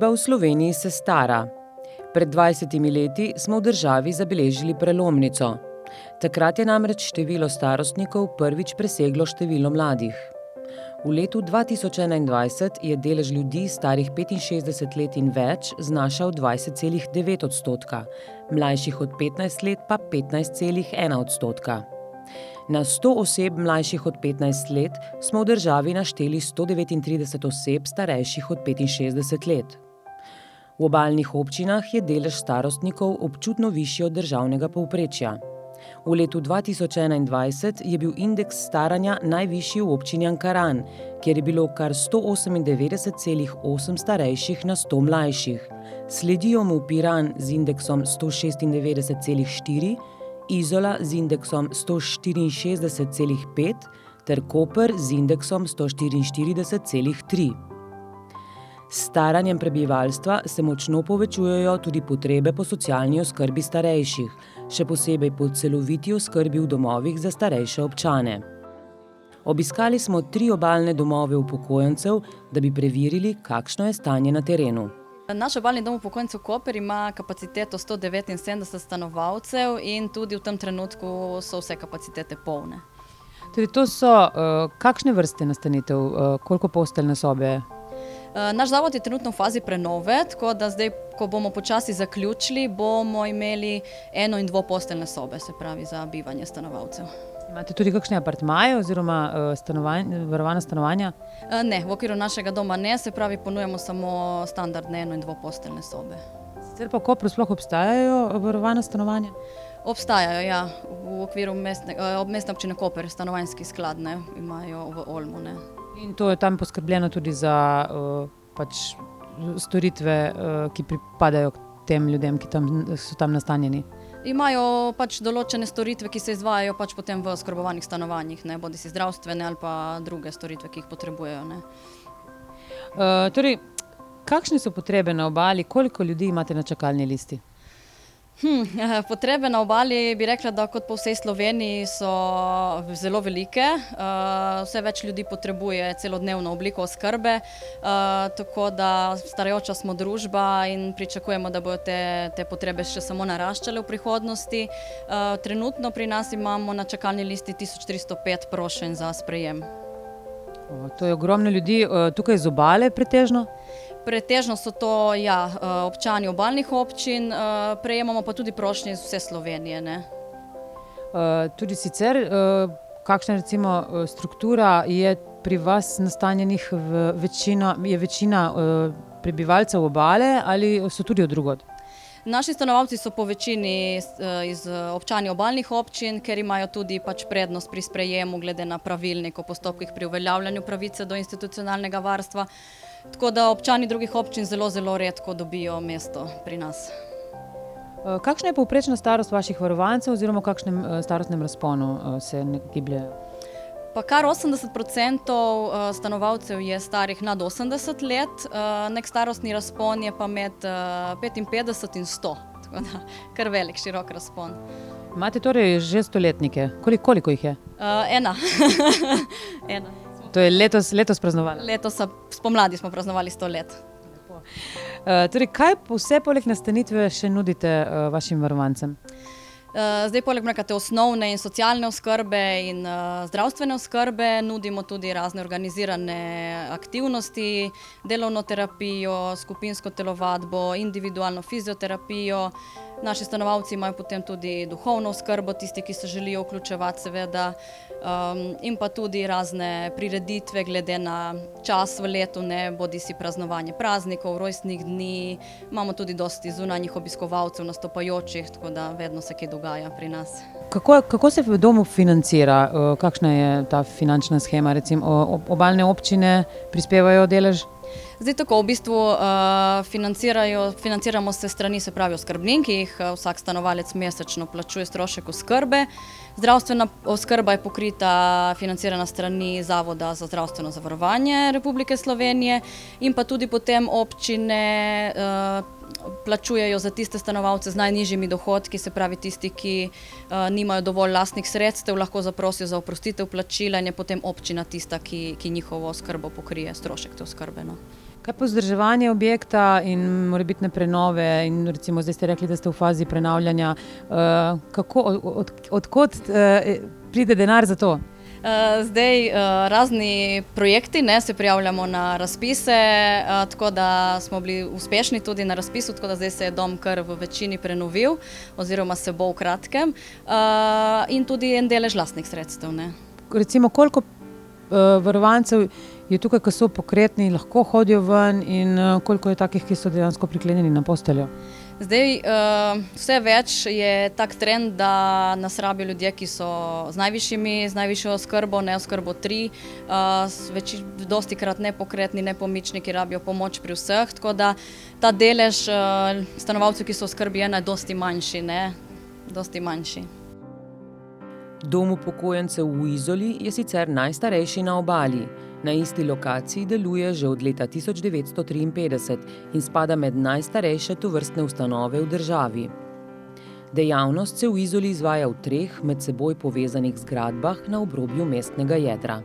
Družba v Sloveniji se stara. Pred 20 leti smo v državi zabeležili prelomnico. Takrat je namreč število starostnikov prvič preseglo število mladih. V letu 2021 je delež ljudi starih 65 let in več znašal 20,9%, mlajših od 15 let pa 15,1%. Na 100 oseb mlajših od 15 let smo v državi našteli 139 oseb starejših od 65 let. V obalnih občinah je delež starostnikov občutno višji od državnega povprečja. V letu 2021 je bil indeks staranja najvišji v občini Ankaran, kjer je bilo kar 198,8 starejših na 100 mlajših. Sledijo mu Piran z indeksom 196,4, Izola z indeksom 164,5 ter Koper z indeksom 144,3. S staranjem prebivalstva se močno povečujejo tudi potrebe po socialni oskrbi starejših, še posebej po celoviti oskrbi v domovih za starejše občane. Obiskali smo 3 obalne domove upokojencev, da bi preverili, kakšno je stanje na terenu. Naš obalni dom upokojencev Koper ima kapaciteto 179 stanovalcev in tudi v tem trenutku so vse kapacitete polne. Tudi to so kakšne vrste nastanitev, koliko posteljne sobe? Naš zavod je trenutno v fazi prenove, tako da zdaj, ko bomo počasi zaključili, bomo imeli 1- in 2-posteljne sobe, se pravi za bivanje stanovalcev. Imate tudi kakšne apartmaje oziroma varovana stanovanja? Ne, v okviru našega doma ne, se pravi ponujamo samo standardne 1- in 2-posteljne sobe. Sicer pa v Kopru sploh obstajajo varovana stanovanja? Obstajajo, ja, v okviru mestne občine Koper, stanovanjski sklad, ne, imajo v Olmu, ne. In to je tam poskrbljeno tudi za storitve, ki pripadajo k tem ljudem, ki so tam nastanjeni? Imajo določene storitve, ki se izvajajo potem v oskrbovanih stanovanjih, ne, bodisi zdravstvene ali pa druge storitve, ki jih potrebujejo, ne. Torej, kakšne so potrebe na obali, koliko ljudi imate na čakalni listi? Potrebe na obali bi rekla, da kot po vsej Sloveniji so zelo velike. Vse več ljudi potrebuje celodnevno obliko oskrbe, tako da starajoča smo družba in pričakujemo, da bodo te potrebe še samo naraščale v prihodnosti. Trenutno pri nas imamo na čakalni listi 1305 prošenj za sprejem. To je ogromno ljudi, tukaj z obale pretežno? Pretežno so to, občani obalnih občin, prejemamo pa tudi prošnje iz vse Slovenije, ne. Tudi sicer, kakšna recimo struktura je pri vas nastanjenih je večina prebivalcev obale ali so tudi od drugod? Naši stanovalci so po večini iz občani obalnih občin, ker imajo tudi prednost pri sprejemu glede na pravilnik o postopkih pri uveljavljanju pravice do institucionalnega varstva. Tako da občani drugih občin zelo, zelo redko dobijo mesto pri nas. Kakšna je povprečna starost vaših varovancev oziroma v kakšnem starostnem razponu se gibljejo? Pa kar 80% stanovalcev je starih nad 80 let, nek starostni razpon je pa med 55 in 100, tako da kar velik, širok razpon. Imate torej že stoletnike, koliko jih je? Ena. To je letos praznovali? Letos spomladi smo praznovali 100 let. Torej, kaj vse poleg nastanitve še nudite vašim varovancem? Zdaj poleg te osnovne in socialne oskrbe in zdravstvene oskrbe nudimo tudi razne organizirane aktivnosti, delovno terapijo, skupinsko telovadbo, individualno fizioterapijo. Naši stanovalci imajo potem tudi duhovno oskrbo, tisti, ki se želijo vključevati seveda, in pa tudi razne prireditve glede na čas v letu, ne, bodisi praznovanje praznikov, rojstnih dni, imamo tudi dosti zunanjih obiskovalcev, nastopajočih, tako da vedno se kaj dogaja pri nas. Kako se v domu financira? Kakšna je ta finančna shema? Recimo obalne občine prispevajo delež? Zdaj tako, v bistvu financiramo se strani, se pravi oskrbnin, ki jih vsak stanovalec mesečno plačuje strošek oskrbe. Zdravstvena oskrba je pokrita, financirana strani Zavoda za zdravstveno zavarovanje Republike Slovenije in pa tudi potem občine plačujejo za tiste stanovalce z najnižjimi dohodki, se pravi tisti, ki nimajo dovolj lastnih sredstev, lahko zaprosijo za oprostitev plačila in je potem občina tista, ki njihovo oskrbo pokrije, strošek te oskrbe. Kaj pa vzdrževanje objekta in morebitne prenove in recimo zdaj ste rekli, da ste v fazi prenavljanja. Od kod pride denar za to? Razni projekti, se prijavljamo na razpise, tako da smo bili uspešni tudi na razpisu, tako da zdaj se je dom kar v večini prenovil oziroma se bo v kratkem, in tudi en delež lastnih sredstev. Recimo, koliko varovancev je tukaj, ki so pokretni, lahko hodijo ven in koliko je takih, ki so dejansko priklenjeni na posteljo? Zdaj, vse več je tak trend, da nas rabijo ljudje, ki so z najvišjo oskrbo, ne oskrbo 3, dostikrat nepokretni, nepomični, ki rabijo pomoč pri vseh, tako da ta delež stanovalcev, ki so v oskrbi 1, je dosti manjši. Dom upokojencev v Izoli je sicer najstarejši na Obali. Na isti lokaciji deluje že od leta 1953 in spada med najstarejše tovrstne ustanove v državi. Dejavnost se v Izoli izvaja v 3 med seboj povezanih zgradbah na obrobju mestnega jedra.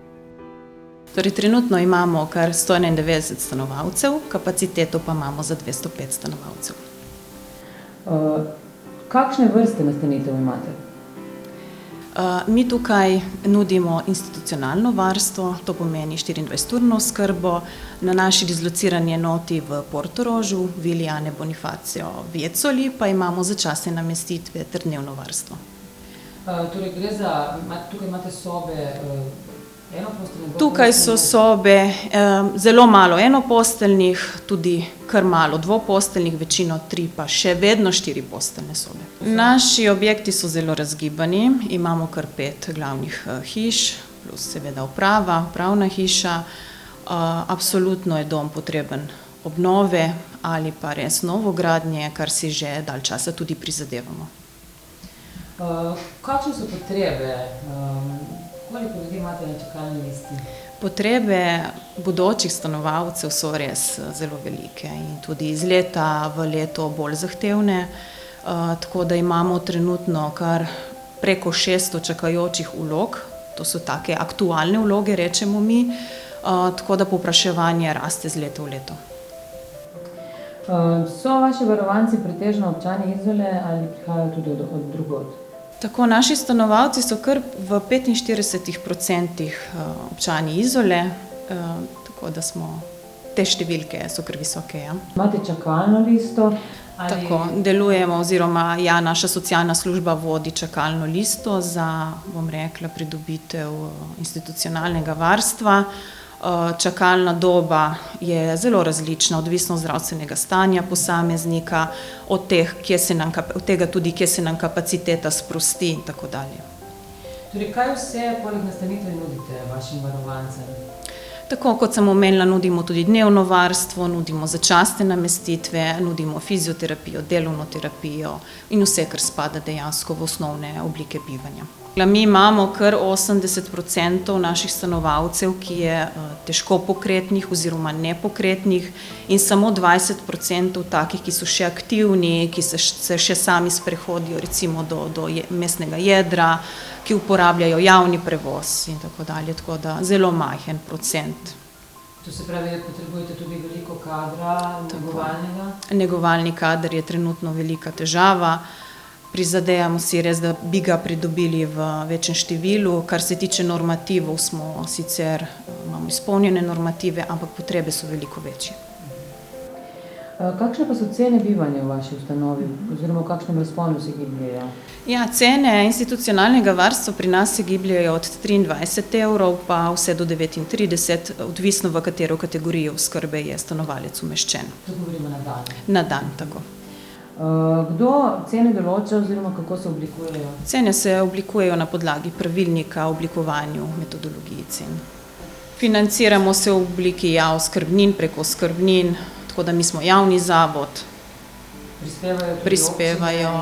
Torej, trenutno imamo kar 191 stanovalcev, kapaciteto pa imamo za 205 stanovalcev. Kakšne vrste nastanitev imate? Mi tukaj nudimo institucionalno varstvo, to pomeni 24-urno oskrbo, na naši dislocirani enoti v Portorožu, Vili Ane Bonifacio v Jecoli, pa imamo začasne namestitve ter dnevno varstvo. Torej, tukaj imate sobe enoposteljne? Tukaj so sobe, zelo malo enoposteljnih, tudi kar malo dvoposteljnih, večino 3, pa še vedno 4 posteljne sobe. Naši objekti so zelo razgibani, imamo kar 5 glavnih hiš, plus seveda upravna hiša. Absolutno je dom potreben obnove ali pa res novogradnje, kar si že dalj časa tudi prizadevamo. Kakšne so potrebe? Koliko ljudi imate na čakalni listi? Potrebe bodočih stanovalcev so res zelo velike in tudi iz leta v leto bolj zahtevne, tako da imamo trenutno kar preko 600 čakajočih vlog, to so take aktualne vloge, rečemo mi, tako da povpraševanje raste z leta v leto. So vaši varovanci pretežno občani Izole ali prihajajo tudi od drugod? Tako, naši stanovalci so kar v 45% občani Izole, tako da te številke so kar visoke. Ja. Imate čakalno listo? Tako, delujemo oziroma naša socialna služba vodi čakalno listo za, pridobitev institucionalnega varstva. Čakalna doba je zelo različna, odvisno od zdravstvenega stanja posameznika, od tega tudi, kje se nam kapaciteta sprosti in tako dalje. Torej, kaj vse poleg nastanitve nudite vašim varovancem? Tako kot sem omenila, nudimo tudi dnevno varstvo, nudimo začasne namestitve, nudimo fizioterapijo, delovno terapijo in vse, kar spada dejansko v osnovne oblike bivanja. Mi imamo kar 80% naših stanovalcev, ki je težko pokretnih oziroma nepokretnih, in samo 20% takih, ki so še aktivni, ki se še sami sprehodijo recimo do mestnega jedra, ki uporabljajo javni prevoz in tako dalje, tako da zelo majhen procent. To se pravi, da potrebujete tudi veliko kadra, negovalnega? Negovalni kader je trenutno velika težava. Prizadevamo si res, da bi ga pridobili v večjem številu. Kar se tiče normativov, imamo izpolnjene normative, ampak potrebe so veliko večje. Kakšne pa so cene bivanja v vaši ustanovi oziroma v kakšnem razponu se gibljejo? Ja, cene institucionalnega varstva pri nas se gibljajo od 23 evrov pa vse do 39, odvisno v katero kategorijo oskrbe je stanovalec umeščen. To govorimo na dan? Na dan, tako. Kdo cene določa oziroma kako se oblikujejo? Cene se oblikujejo na podlagi pravilnika o oblikovanju metodologiji cen. Financiramo se v obliki oskrbnin preko oskrbnin, tako da mi smo javni zavod. Prispevajo.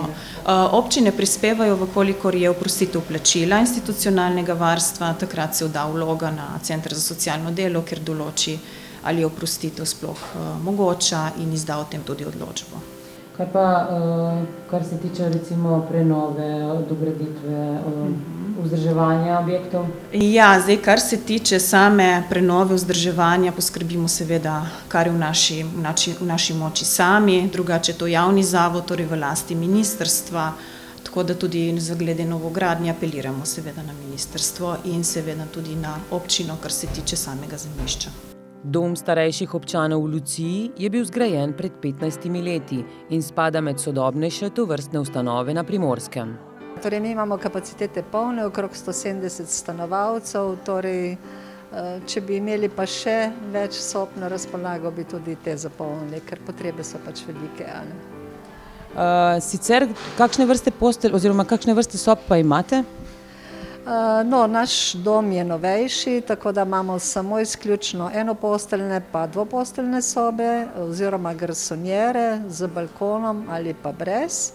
Občine prispevajo, vkolikor je oprostitev plačila institucionalnega varstva, takrat se vda vloga na Center za socialno delo, ker določi, ali je oprostitev sploh mogoča in izda o tem tudi odločbo. Kaj pa, kar se tiče recimo prenove, dograditve, vzdrževanja objektov? Ja, zdaj, kar se tiče same prenove vzdrževanja, poskrbimo seveda, kar je v naši moči sami, drugače to javni zavod, torej v lasti ministrstva, tako da tudi glede novogradnje apeliramo seveda na ministrstvo in seveda tudi na občino, kar se tiče samega zemljišča. Dom starejših občanov v Luciji je bil zgrajen pred 15 leti in spada med sodobnejše tovrstne ustanove na Primorskem. Torej, mi imamo kapacitete polne, okrog 170 stanovalcev, torej, če bi imeli pa še več sob na razpolago, bi tudi te zapolnili, ker potrebe so pač velike. Sicer kakšne vrste postelj oziroma kakšne vrste sob pa imate? No, naš dom je novejši, tako da imamo samo izključno enoposteljne pa dvoposteljne sobe oziroma garsonjere z balkonom ali pa brez.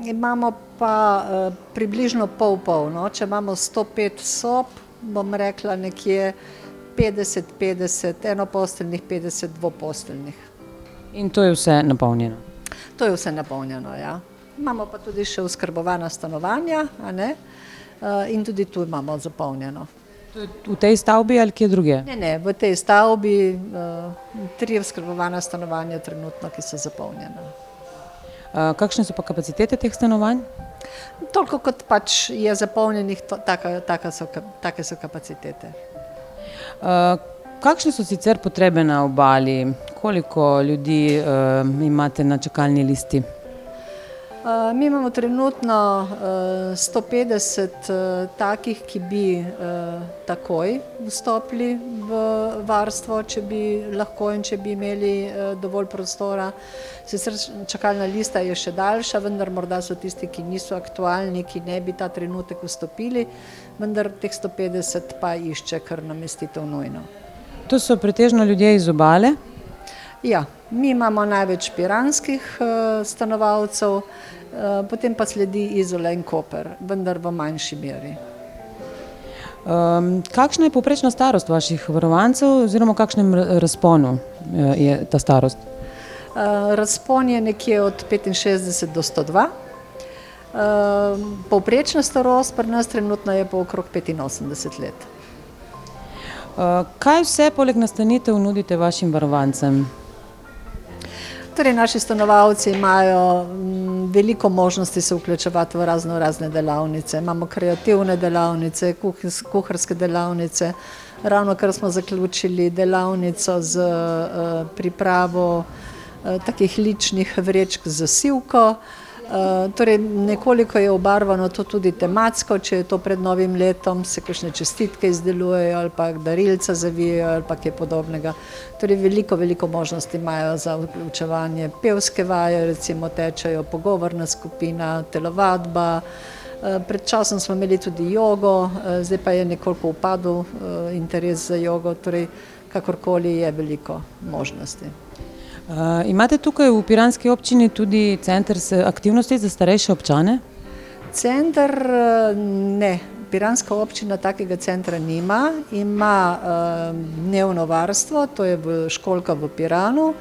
Imamo pa približno pol, no? Če imamo 105 sob, bom rekla nekje 50-50 enoposteljnih, 50 dvoposteljnih. In to je vse napolnjeno? To je vse napolnjeno, ja. Imamo pa tudi še oskrbovana stanovanja, a ne? In tudi tu imamo zapolnjeno. V tej stavbi ali kje druge? Ne, v tej stavbi 3 oskrbovana stanovanja trenutno, ki so zapolnjena. Kakšne so pa kapacitete teh stanovanj? Toliko kot pač je zapolnjenih, take so kapacitete. Kakšne so sicer potrebe na obali? Koliko ljudi imate na čakalni listi? Mi imamo trenutno 150 takih, ki bi takoj vstopili v varstvo, če bi lahko in če bi imeli dovolj prostora. Sicer čakalna lista je še daljša, vendar morda so tisti, ki niso aktualni, ki ne bi ta trenutek vstopili, vendar teh 150 pa išče kar namestitev nujno. To so pretežno ljudje iz obale? Ja, mi imamo največ piranskih stanovalcev, potem pa sledi Izola in Koper, vendar v manjši meri. Kakšna je povprečna starost vaših varovancev oziroma v kakšnem razponu je ta starost? Razpon je nekje od 65 do 102. Povprečna starost pri nas trenutno je pa okrog 85 let. Kaj vse poleg nastanitev nudite vašim varovancem? Torej, naši stanovalci imajo veliko možnosti se vključevati v razne delavnice. Imamo kreativne delavnice, kuharske delavnice. Ravnokar smo zaključili delavnico z pripravo takih ličnih vrečk za sivko. Torej, nekoliko je obarvano to tudi tematsko, če je to pred novim letom, se kakšne čestitke izdelujejo ali pa darilca zavijajo ali pa kaj podobnega. Torej, veliko možnosti imajo za vključevanje. Pevske vaje recimo tečejo, pogovorna skupina, telovadba. Pred časom smo imeli tudi jogo, zdaj pa je nekoliko upadel interes za jogo, torej kakorkoli je veliko možnosti. Imate tukaj v piranski občini tudi center aktivnosti za starejše občane? Center ne. Piranska občina takega centra nima. Ima dnevno varstvo, to je školka v Piranu.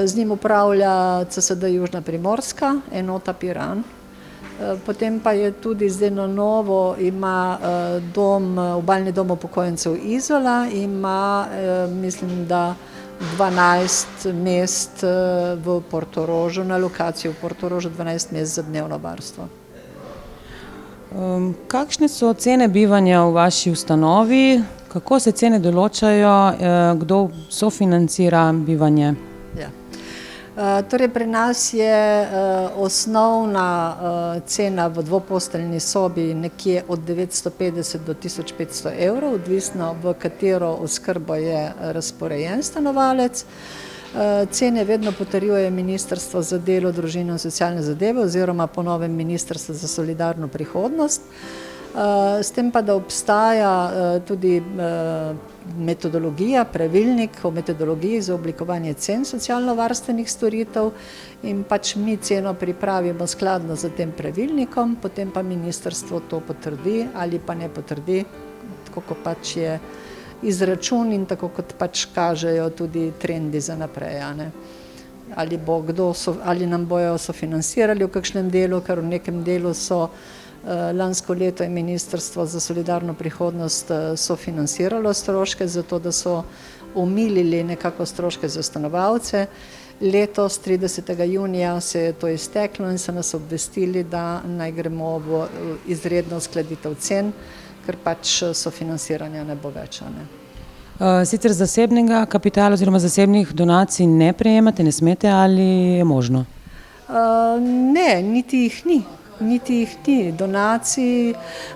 Z njim upravlja CSD Južna Primorska, enota Piran. Potem pa je tudi zdaj na novo, ima obalni dom upokojencev Izola, ima mislim, da 12 mest v Portorožu, na lokaciji v Portorožu 12 mest za dnevno varstvo. Kakšne so cene bivanja v vaši ustanovi? Kako se cene določajo? Kdo sofinancira bivanje? Ja. Torej, pri nas je osnovna cena v dvoposteljni sobi nekje od 950 do 1500 evrov, odvisno v katero oskrbo je razporejen stanovalec. Cene vedno potrjuje Ministrstvo za delo, družino in socialne zadeve oziroma po novem Ministrstvo za solidarno prihodnost. S tem pa, da obstaja tudi metodologija, pravilnik o metodologiji za oblikovanje cen socialno-varstvenih storitev in pač mi ceno pripravimo skladno z tem pravilnikom, potem pa ministrstvo to potrdi ali pa ne potrdi, tako kot pač je izračun in tako kot pač kažejo tudi trendi za naprej. Ali nam bojo sofinancirali v kakšnem delu, ker v nekem delu so Lansko leto je Ministrstvo za solidarno prihodnost sofinanciralo stroške, zato da so omilili nekako stroške za stanovalce. Letos, 30. junija, se je to izteklo in so nas obvestili, da naj gremo v izredno uskladitev cen, ker pač sofinanciranja ne bo več. Sicer zasebnega kapitala oziroma zasebnih donacij ne prejemate, ne smete, ali je možno? Ne, niti jih ni. Donacij,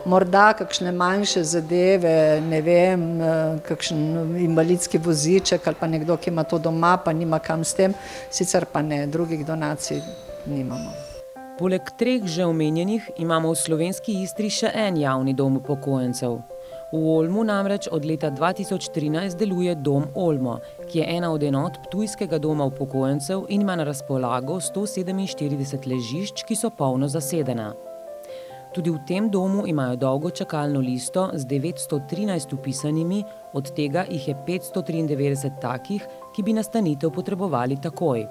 morda kakšne manjše zadeve, ne vem, kakšen invalidski voziček ali pa nekdo, ki ima to doma, pa nima kam s tem, sicer pa ne, drugih donacij nimamo. Poleg 3 že omenjenih imamo v slovenski Istri še en javni dom upokojencev. V Olmu namreč od leta 2013 deluje Dom Olmo, ki je ena od enot ptujskega doma upokojencev in ima na razpolago 147 ležišč, ki so polno zasedena. Tudi v tem domu imajo dolgo čakalno listo z 913 vpisanimi, od tega jih je 593 takih, ki bi nastanitev potrebovali takoj.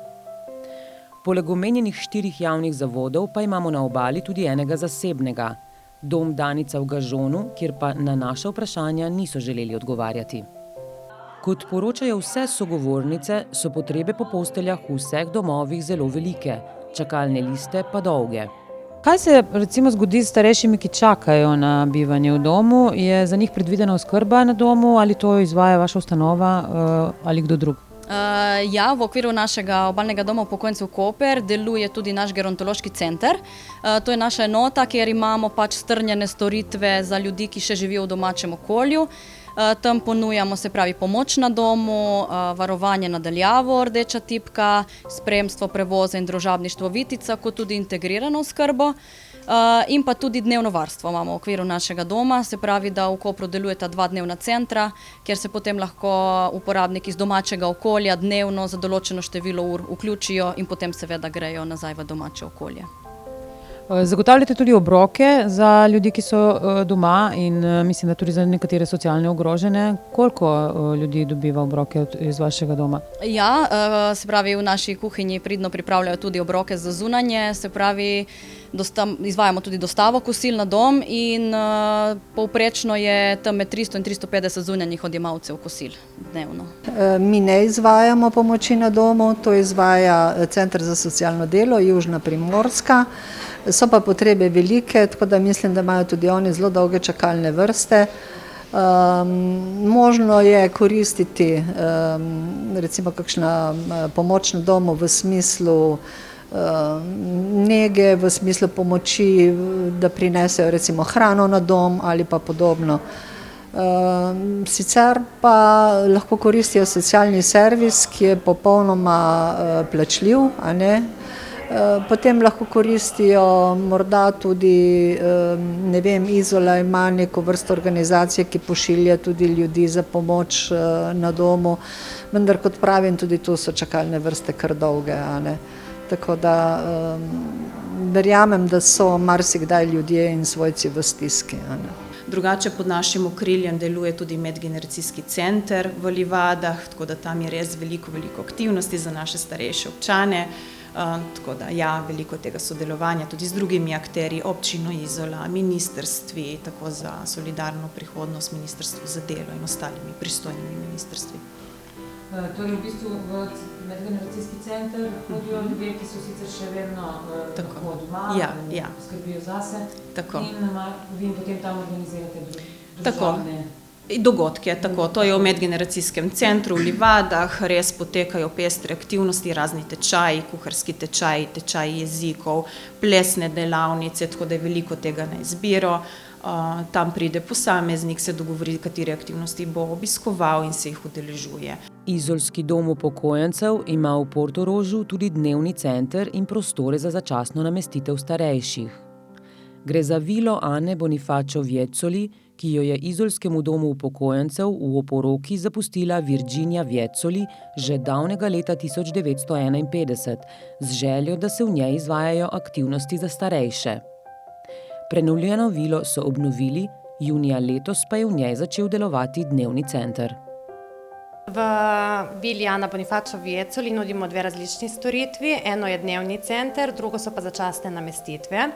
Poleg omenjenih 4 javnih zavodov pa imamo na obali tudi enega zasebnega, Dom Danica v Gažonu, kjer pa na naša vprašanja niso želeli odgovarjati. Kot poročajo vse sogovornice, so potrebe po posteljah v vseh domovih zelo velike, čakalne liste pa dolge. Kaj se recimo zgodi s starejšimi, ki čakajo na bivanje v domu? Je za njih predvidena oskrba na domu ali to izvaja vaša ustanova ali kdo drug? Ja, v okviru našega obalnega doma upokojencev Koper deluje tudi naš gerontološki center. To je naša enota, kjer imamo pač strnjene storitve za ljudi, ki še živijo v domačem okolju. Tam ponujamo, se pravi, pomoč na domu, varovanje na daljavo, rdeča tipka, spremstvo, prevoze in družabništvo Vitica, kot tudi integrirano oskrbo. In pa tudi dnevno varstvo imamo v okviru našega doma, se pravi, da v Kopru delujeta 2 dnevna centra, kjer se potem lahko uporabniki iz domačega okolja dnevno za določeno število ur vključijo in potem seveda grejo nazaj v domače okolje. Zagotavljate tudi obroke za ljudi, ki so doma in mislim, da tudi za nekatere socialne ogrožene. Koliko ljudi dobiva obroke iz vašega doma? Ja, se pravi, v naši kuhinji pridno pripravljajo tudi obroke za zunanje, se pravi, izvajamo tudi dostavo kosil na dom in povprečno je tam med 300 in 350 zunanjih odjemalcev kosil dnevno. Mi ne izvajamo pomoči na domu, to izvaja Center za socialno delo, Južna Primorska. So pa potrebe velike, tako da mislim, da imajo tudi oni zelo dolge čakalne vrste. Možno je koristiti recimo kakšna pomoč na domu v smislu nege, v smislu pomoči, da prinesejo recimo hrano na dom ali pa podobno. Sicer pa lahko koristijo socialni servis, ki je popolnoma plačljiv, a ne? Potem lahko koristijo morda tudi, ne vem, Izola ima neko vrsto organizacije, ki pošilja tudi ljudi za pomoč na domu, vendar kot pravim, tudi tu so čakalne vrste kar dolge, a ne. Tako da verjamem, da so marsikdaj ljudje in svojci v stiski, a ne. Drugače pod našim okriljem deluje tudi medgeneracijski center v Livadah, tako da tam je res veliko aktivnosti za naše starejše občane. Tako da ja, veliko tega sodelovanja tudi z drugimi akterji, občino Izola, ministrstvi, tako za solidarno prihodnost, ministrstvo za delo in ostalimi pristojnimi ministrstvi. Torej v bistvu v medgeneracijski center hodijo ljudje, ki so sicer še vedno tako doma, skrbijo zase in vi potem tam organizirate družabne dogodke, tako, to je v medgeneracijskem centru v Livadah, res potekajo pestre aktivnosti, razni tečaji, kuharski tečaji, tečaji jezikov, plesne delavnice, tako da je veliko tega na izbiro. Tam pride posameznik, se dogovori, katere aktivnosti bo obiskoval in se jih udeležuje. Izolski dom upokojencev ima v Portorožu tudi dnevni center in prostore za začasno namestitev starejših. Gre za vilo Ane Bonifacio Vjeccoli, ki jo je Izolskemu domu upokojencev v Oporoki zapustila Virginia Vjeccoli že davnega leta 1951 z željo, da se v njej izvajajo aktivnosti za starejše. Prenovljeno vilo so obnovili, junija letos pa je v njej začel delovati dnevni center. V vili Ana Bonifacio v Jecoli nudimo dve različni storitvi. Eno je dnevni center, drugo so pa začasne namestitve.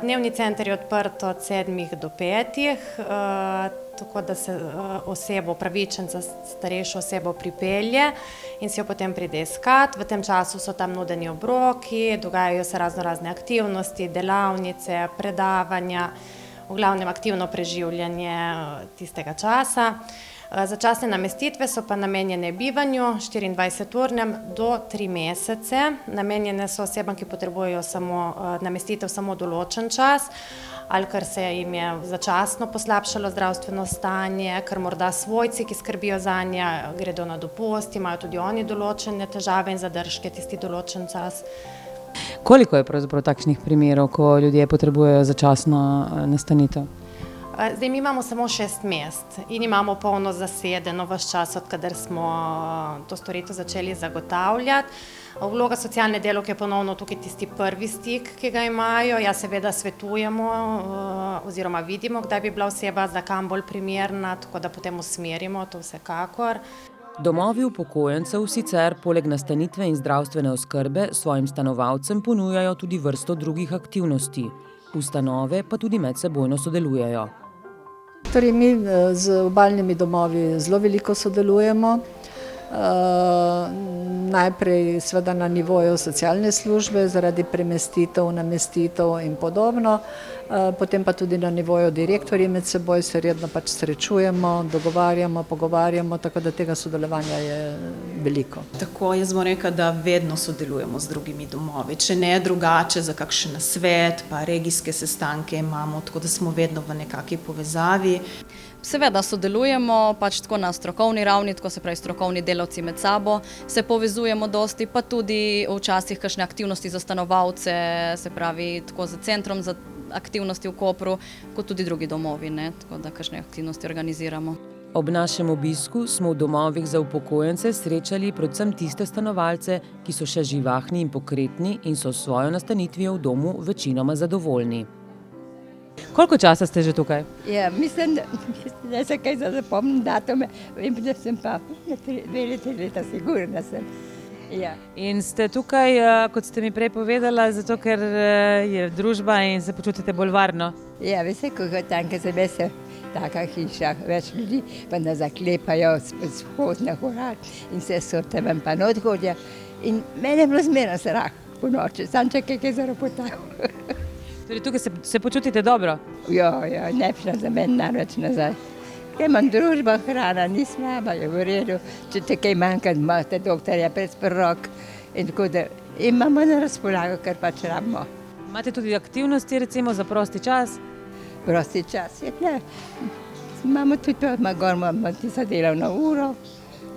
Dnevni center je odprt od 7 do 5, tako da se osebo, upravičenca, starejšo osebo pripelje in si jo potem pride iskat. V tem času so tam nudeni obroki, dogajajo se razne aktivnosti, delavnice, predavanja, v glavnem aktivno preživljanje tistega časa. Začasne namestitve so pa namenjene bivanju 24-urnem do 3 mesece. Namenjene so osebam, ki potrebujejo namestitev samo določen čas, ali ker se jim je začasno poslabšalo zdravstveno stanje, ker morda svojci, ki skrbijo zanje, gredo na dopust, imajo tudi oni določene težave in zadržke tisti določen čas. Koliko je pravzaprav takšnih primerov, ko ljudje potrebujejo začasno nastanitev? Zdaj mi imamo samo 6 mest in imamo polno zasedeno ves čas, odkadar smo to storitev začeli zagotavljati. Vloga socialne delavke je ponovno tukaj tisti prvi stik, ki ga imajo. Ja, seveda svetujemo oziroma vidimo, kdaj bi bila oseba za kam bolj primerna, tako da potem usmerimo to vsekakor. Domovi upokojencev sicer poleg nastanitve in zdravstvene oskrbe svojim stanovalcem ponujajo tudi vrsto drugih aktivnosti. Ustanove pa tudi medsebojno sodelujejo. Torej, mi z obalnimi domovi zelo veliko sodelujemo. Najprej seveda na nivoju socialne službe zaradi premestitev, namestitev in podobno, potem pa tudi na nivoju direktorji med seboj se redno srečujemo, dogovarjamo, pogovarjamo, tako da tega sodelovanja je veliko. Tako, jaz bom rekla, da vedno sodelujemo z drugimi domovi, če ne drugače za kakšen nasvet, pa regijske sestanke imamo, tako da smo vedno v nekakšni povezavi. Seveda sodelujemo pač tako na strokovni ravni, tako se pravi strokovni delavci med sabo, se povezujemo dosti, pa tudi včasih kakšne aktivnosti za stanovalce, se pravi tako za centrom za aktivnosti v Kopru, kot tudi drugi domovi, ne? Tako da kakšne aktivnosti organiziramo. Ob našem obisku smo v domovih za upokojence srečali predvsem tiste stanovalce, ki so še živahni in pokretni in so s svojo nastanitvijo v domu večinoma zadovoljni. Koliko časa ste že tukaj? Ja, mislim, da se kaj zapomnim datume, vem, da sem pa 2 leta sigurna sem. Ja. In ste tukaj, kot ste mi prej povedala, zato ker je družba in se počutite bolj varno? Ja, veste, kako tam, ker se veste, taka hiša, več ljudi, pa da zaklepajo spod na horat in se so tam pa not hodijo. In mene je bilo zmerno strah po noči, sam če kaj zaropotajo. Torej, tukaj se počutite dobro? Ja, ne bi šla za meni nareč nazaj. Kaj imam družba, hrana ni slaba, je v redu. Če te kaj manjka, imate doktorja pred rok. In tako da imamo na razpolago, kar pač rabimo. Imate tudi aktivnosti, recimo, za prosti čas? Prosti čas je, ja. Imamo tudi to, imamo tisto delovno uro,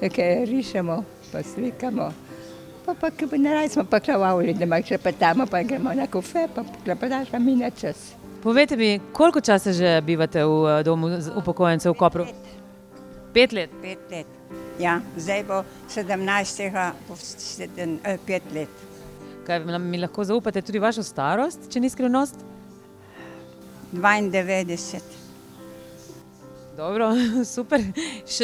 kaj rišemo, pa slikamo. Pa naraj smo pa klavali, da malo klepetamo, pa gremo na kafe, pa klepetaš, pa mine čas. Povejte mi, koliko časa že bivate v domu upokojencev v Kopru? 5 let? 5 let. Ja, zdaj bo 17. 5 let. Kaj mi lahko zaupate tudi vašo starost, če ni skrivnost? 92. Dobro, super.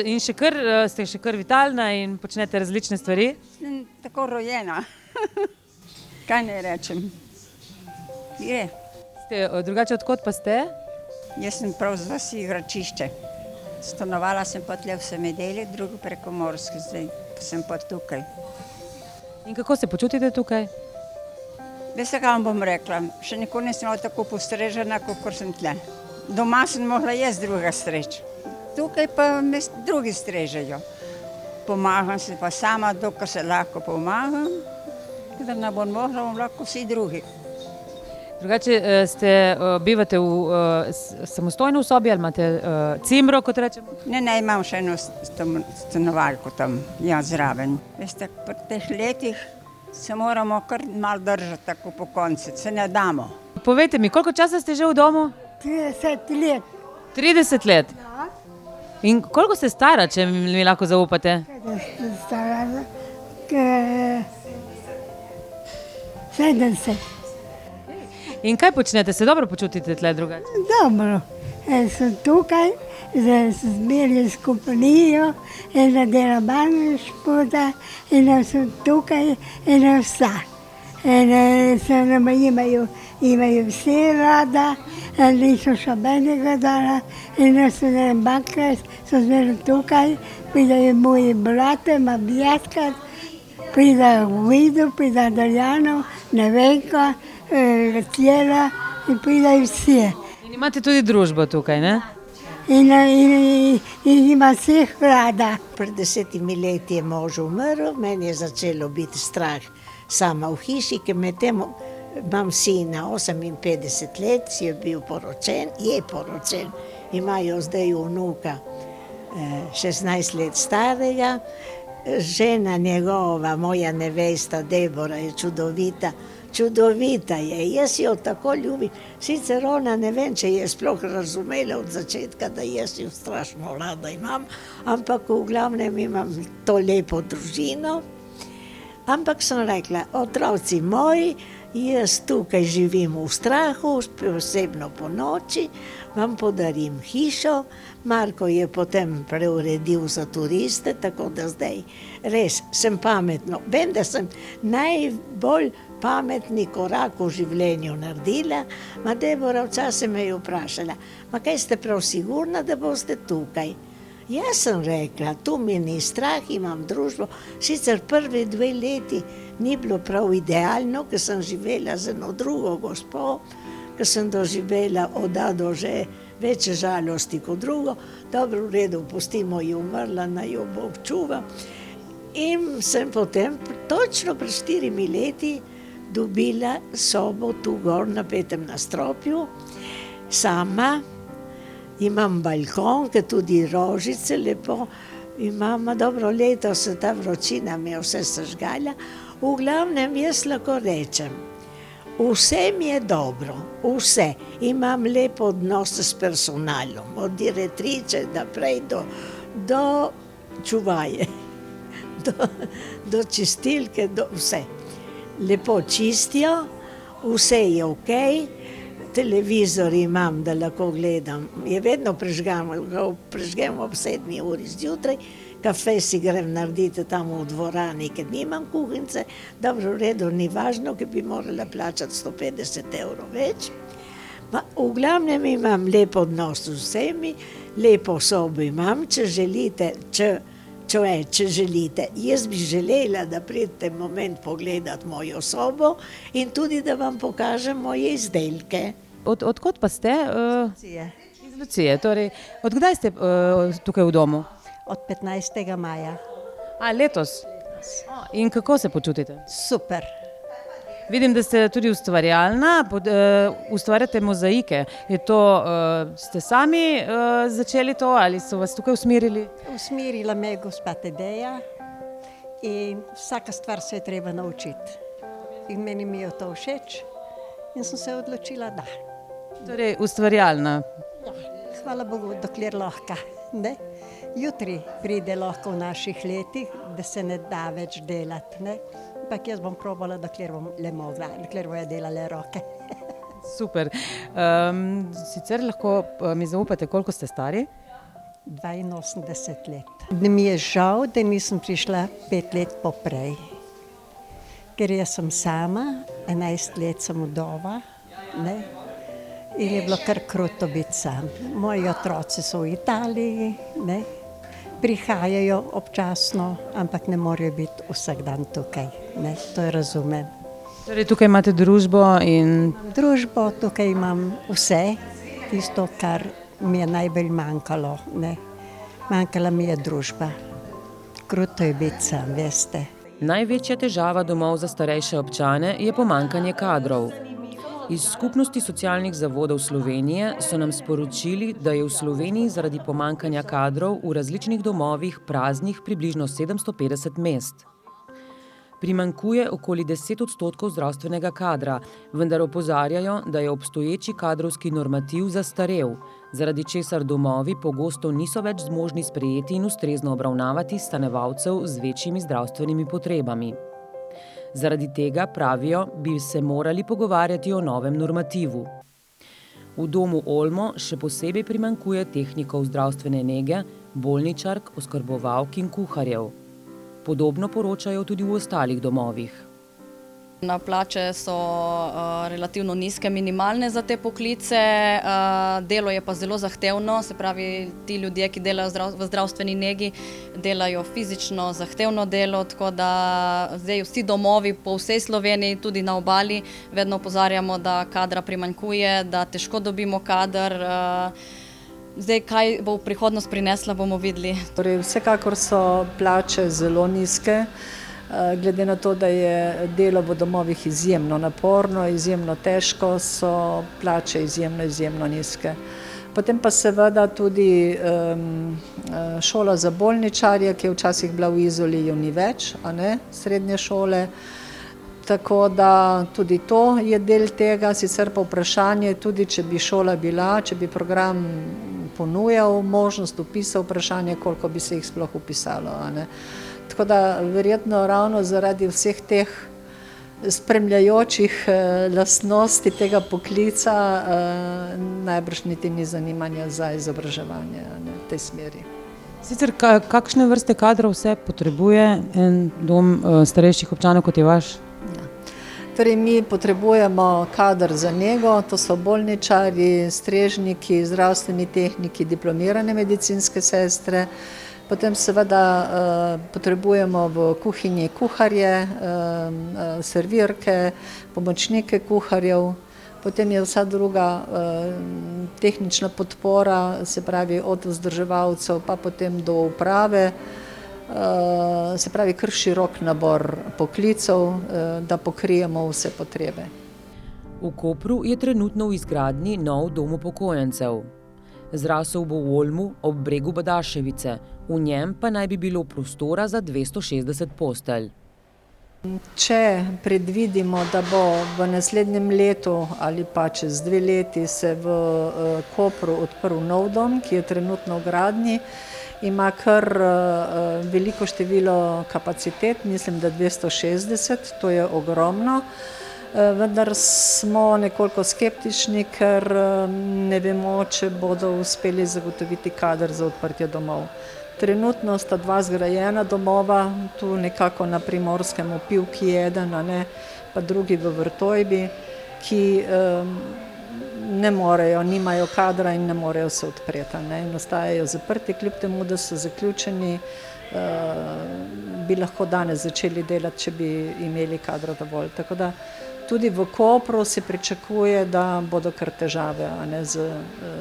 In ste še kar vitalna in počnete različne stvari? Sem tako rojena. Kaj ne rečem? Je. Drugače, odkot pa ste? Jaz sem prav z vasi Igračišče. Stanovala sem pa tle v Semedeli, drugo preko Morske, zdaj sem pa tukaj. In kako se počutite tukaj? Veste, kaj vam bom rekla? Še nikoli nisem bila tako postrežena, kot sem tle. Doma sem mogla jaz druga streč. Tukaj pa me drugi strežejo. Pomagam se pa sama, dokler se lahko pomagam. Kadar ne bom mogla, bom lahko vsi drugi. Drugače, bivate samostojno v sobi ali imate cimro, kot rečemo? Ne, imam še eno stanovalko tam, ja, zraven. Veste, po teh letih se moramo kar malo držati tako po konci, se ne damo. Povejte mi, koliko časa ste že v domu? 30 let. 30 let? Ja. In koliko ste stara, če mi lahko zaupate? Stara, 70. In kaj počnete? Se dobro počutite tle drugače? Dobro. so tukaj, zmeraj s kompanijo, ena dela manj športa, ena so tukaj, ena vsa. Ena se nama imajo vse rada, niso še menega dala, ena so banke, so zmeraj tukaj, pridajo moji brate, imam jaskat, pridajo Vido, pridajo Daljano, Nevenka, Cijela in pridajo vsi. In imate tudi družbo tukaj, ne? In ima vseh rada. Pred 10 leti je mož umrl, meni je začelo biti strah sama v hiši, ker med tem imam sina 58 let, si je bil poročen, je poročen, imajo zdaj vnuka 16 let starega, žena njegova, moja nevesta Debora je čudovita, čudovita je, jaz jo tako ljubim, sicer ona ne vem, če je sploh razumela od začetka, da jaz jo strašno rada imam, ampak v glavnem imam to lepo družino. Ampak sem rekla, otroci moji, jaz tukaj živim v strahu, posebno po noči, vam podarim hišo, Marko je potem preuredil za turiste, tako da zdaj res sem pametno. Vem, da sem najbolj pametni korak v življenju naredila, ma Debora včasih me je vprašala, ma kaj ste prav sigurna, da boste tukaj? Jaz sem rekla, tu mi ni strah, imam družbo, sicer prvi 2 leti ni bilo prav idealno, ker sem živela z eno drugo gospo, ker sem doživela od A do Ž večje žalosti kot drugo, dobro, v redu, pustimo jo umrla, naj jo Bog čuva. In sem potem točno pred 4 leti dobila sobo tu gor na 5. nadstropju, sama. Imam balkon, ki tudi rožice lepo imam, dobro leto se ta vročina mi je vse sežgala. V glavnem jaz lahko rečem, vse mi je dobro, vse. Imam lep odnos s personalom, od direktrice naprej do čuvaje, do čistilke, do vse. Lepo čistijo, vse je okej. Televizor imam, da lahko gledam, je vedno prežgem ob 7 uri zjutraj, kafe si grem narediti tam v dvorani, ker nimam kuhinjce, dobro, v redu, ni važno, ker bi morala plačati 150 € več. V glavnem imam lep odnos z vsemi, lepo sobo imam, če želite, če želite. Jaz bi želela, da pridete moment pogledati mojo sobo in tudi, da vam pokažem moje izdelke. Odkot pa ste? Lucije. Iz Lucije, torej, odkdaj ste tukaj v domu? Od 15. maja. A, letos? In kako se počutite? Super. Vidim, da ste tudi ustvarjalna, ustvarjate mozaike. Ste sami začeli to ali so vas tukaj usmerili? Usmerila me je gospa Tadeja in vsaka stvar se je treba naučiti. In meni mi je to všeč in sem se odločila, da. Torej, ustvarjalna. Ja, hvala Bogu, dokler lahko, ne? Jutri pride lahko v naših letih, da se ne da več delati, ne? Ampak jaz bom probala, dokler bom le mogla, dokler bojo delale roke. Super. Sicer lahko mi zaupate, koliko ste stari? 82 let. Mi je žal, da nisem prišla 5 let poprej. Ker jaz sem sama, 11 let sem vdova, ne? In je bilo kar kruto biti sam. Moji otroci so v Italiji, ne? Prihajajo občasno, ampak ne morejo biti vsak dan tukaj, ne? To je razumem. Torej, tukaj imate družbo in... Družbo, tukaj imam vse, tisto, kar mi je najbolj manjkalo, ne? Manjkala mi je družba. Kruto je biti sam, veste. Največja težava domov za starejše občane je pomanjkanje kadrov. Iz Skupnosti socialnih zavodov Slovenije so nam sporočili, da je v Sloveniji zaradi pomanjkanja kadrov v različnih domovih praznih približno 750 mest. Primanjkuje okoli 10% zdravstvenega kadra, vendar opozarjajo, da je obstoječi kadrovski normativ zastarel, zaradi česar domovi pogosto niso več zmožni sprejeti in ustrezno obravnavati stanovalcev z večjimi zdravstvenimi potrebami. Zaradi tega, pravijo, bi se morali pogovarjati o novem normativu. V domu Olmo še posebej primanjkuje tehnikov zdravstvene nege, bolničark, oskrbovalk in kuharjev. Podobno poročajo tudi v ostalih domovih. Plače so relativno nizke, minimalne za te poklice, delo je pa zelo zahtevno, se pravi, ti ljudje, ki delajo v zdravstveni negi, delajo fizično zahtevno delo, tako da zdaj vsi domovi po vsej Sloveniji, tudi na obali, vedno opozarjamo, da kadra primanjkuje, da težko dobimo kader. Zdaj, kaj bo v prihodnost prinesla, bomo videli. Torej, vsekakor so plače zelo nizke, glede na to, da je delo v domovih izjemno naporno, izjemno težko, so plače izjemno nizke. Potem pa seveda tudi šola za bolničarje, ki je včasih bila v Izoli, jo ni več, a ne, srednje šole. Tako da tudi to je del tega, sicer pa vprašanje, tudi če bi šola bila, če bi program ponujal možnost vpisa, vprašanje, koliko bi se jih sploh vpisalo, a ne. Tako da verjetno ravno zaradi vseh teh spremljajočih lastnosti tega poklica najbrž niti ni zanimanja za izobraževanje v tej smeri. Sicer kakšne vrste kadrov vse potrebuje en dom starejših občanov, kot je vaš? Torej, mi potrebujemo kader za nego, to so bolničarji, strežniki, zdravstveni tehniki, diplomirane medicinske sestre. Potem seveda potrebujemo v kuhinji kuharje, servirke, pomočnike kuharjev. Potem je vsa druga tehnična podpora, se pravi od vzdrževalcev pa potem do uprave. Se pravi kar širok nabor poklicev, da pokrijemo vse potrebe. V Kopru je trenutno v izgradnji nov dom upokojencev. Zrasel bo v Olmu ob bregu Badaševice, v njem pa naj bi bilo prostora za 260 postelj. Če predvidimo, da bo v naslednjem letu ali pa čez 2 leti se v Kopru odprl nov dom, ki je trenutno v gradnji, ima kar veliko število kapacitet, mislim, da 260, to je ogromno. Vendar smo nekoliko skeptični, ker ne vemo, če bodo uspeli zagotoviti kader za odprtje domov. Trenutno sta 2 zgrajena domova, tu nekako na Primorskem v Pivki eden, pa drugi v Vrtojbi, ki ne morejo, nimajo kadra in ne morejo se odpreti, in ostajajo zaprti, kljub temu, da so zaključeni, bi lahko danes začeli delati, če bi imeli kadra dovolj. Tako da tudi v Kopru se pričakuje, da bodo kar težave z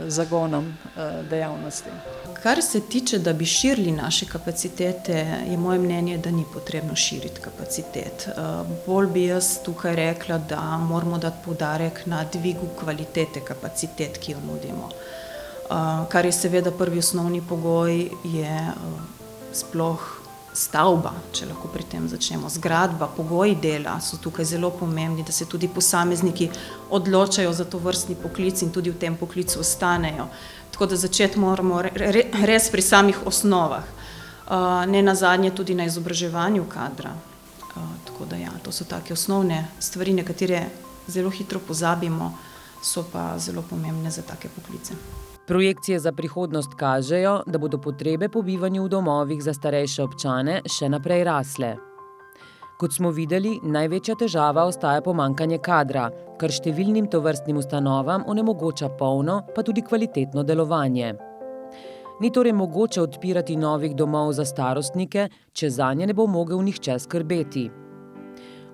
zagonom dejavnosti. Kar se tiče, da bi širili naše kapacitete, je moje mnenje, da ni potrebno širiti kapacitet. Bolj bi jaz tukaj rekla, da moramo dati poudarek na dvigu kvalitete kapacitet, ki jo nudimo. Kar je seveda prvi osnovni pogoj, je sploh stavba, če lahko pri tem začnemo. Zgradba, pogoji dela so tukaj zelo pomembni, da se tudi posamezniki odločajo za to vrstni poklic in tudi v tem poklicu ostanejo. Tako da začeti moramo res pri samih osnovah. Ne nazadnje tudi na izobraževanju kadra. Tako da ja, to so take osnovne stvari, na katere zelo hitro pozabimo, so pa zelo pomembne za take poklice. Projekcije za prihodnost kažejo, da bodo potrebe po bivanju v domovih za starejše občane še naprej rasle. Kot smo videli, največja težava ostaja pomanjkanje kadra, kar številnim tovrstnim ustanovam onemogoča polno, pa tudi kvalitetno delovanje. Ni torej mogoče odpirati novih domov za starostnike, če zanje ne bo mogel nihče skrbeti.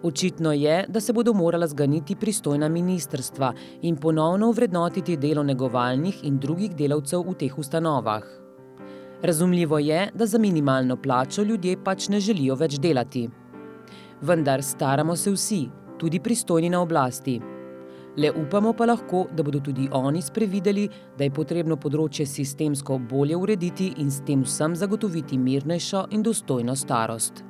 Očitno je, da se bodo morala zganiti pristojna ministrstva in ponovno ovrednotiti delo negovalnih in drugih delavcev v teh ustanovah. Razumljivo je, da za minimalno plačo ljudje pač ne želijo več delati. Vendar staramo se vsi, tudi pristojni na oblasti. Le upamo pa lahko, da bodo tudi oni sprevideli, da je potrebno področje sistemsko bolje urediti in s tem vsem zagotoviti mirnejšo in dostojno starost.